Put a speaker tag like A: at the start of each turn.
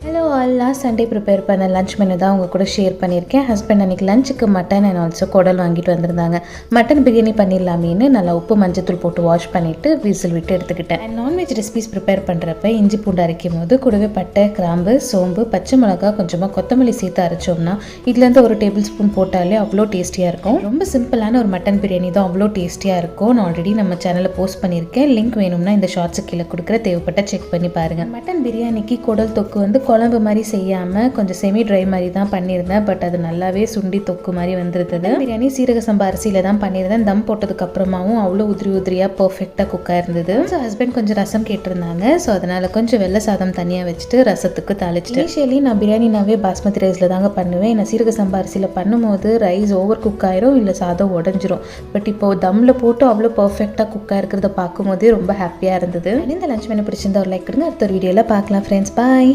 A: Hello all, last Sunday prepare பண்ண lunch menu தான் உங்கள் கூட ஷேர் பண்ணியிருக்கேன். ஹஸ்பண்ட் அன்றைக்கி லஞ்சுக்கு மட்டன் அண்ட் ஆல்சோ குடல் வாங்கிட்டு வந்திருந்தாங்க. மட்டன் பிரியாணி பண்ணிடலாமேன்னு நல்லா உப்பு மஞ்சத்தூள் போட்டு வாஷ் பண்ணிவிட்டு விசில் விட்டு எடுத்துக்கிட்டேன். அண்ட் நான்வெஜ் ரெசிபிஸ் ப்ரிப்பேர் பண்ணுறப்ப இஞ்சி பூண்டு அரைக்கும் போது கூடவே பட்டை, கிராம்பு, சோம்பு, பச்சை மிளகா, கொஞ்சமாக கொத்தமல்லி சேர்த்து அரைச்சோம்னா இதுலேருந்து ஒரு டேபிள் ஸ்பூன் போட்டாலே அவ்வளோ டேஸ்டியாக இருக்கும். ரொம்ப சிம்பிளான ஒரு மட்டன் பிரியாணி தான், அவ்வளோ டேஸ்டியாக இருக்கும். நான் ஆல்ரெடி நம்ம சேனலில் போஸ்ட் பண்ணியிருக்கேன். லிங்க் வேணும்னா இந்த ஷார்ட்ஸு கீழே கொடுக்குற, தேவைப்பட்ட செக் பண்ணி பாருங்கள். மட்டன் பிரியாணிக்கு குடல் தொக்கு வந்து குழம்பு மாதிரி செய்யாமல் கொஞ்சம் செமி ட்ரை மாதிரி தான் பண்ணியிருந்தேன். பட் அது நல்லாவே சுண்டி தொக்கு மாதிரி வந்துருந்தது. பிரியாணி சீரக சம்பா அரிசியில் தான் பண்ணியிருந்தேன். தம் போட்டதுக்கு அப்புறமாவும் அவ்வளோ உதிரியாக பர்ஃபெக்டாக குக்காக இருந்தது. ஸோ ஹஸ்பண்ட் கொஞ்சம் ரசம் கேட்டிருந்தாங்க. ஸோ அதனால் கொஞ்சம் வெள்ளை சாதம் தனியாக வச்சுட்டு ரசத்துக்கு தாளிச்சிட்டு. இனிஷியலி நான் பிரியாணினாவே பாஸ்மதி ரைஸில் தாங்க பண்ணுவேன். நான் சீரக சம்பா அரிசியில் பண்ணும்போது ரைஸ் ஓவர் குக் ஆயிரும், இல்லை சாதம் உடஞ்சிரும். பட் இப்போ தம்மில் போட்டு அவ்வளோ பர்ஃபெக்டாக குக்காக இருக்கிறத பார்க்கும்போதே ரொம்ப ஹாப்பியாக இருந்தது. இந்த லஞ்ச் மெனு பிடிச்சிருந்தா ஒரு லைக் கொடுங்க. அடுத்த ஒரு வீடியோவில் பார்க்கலாம் ஃப்ரெண்ட்ஸ். பாய்.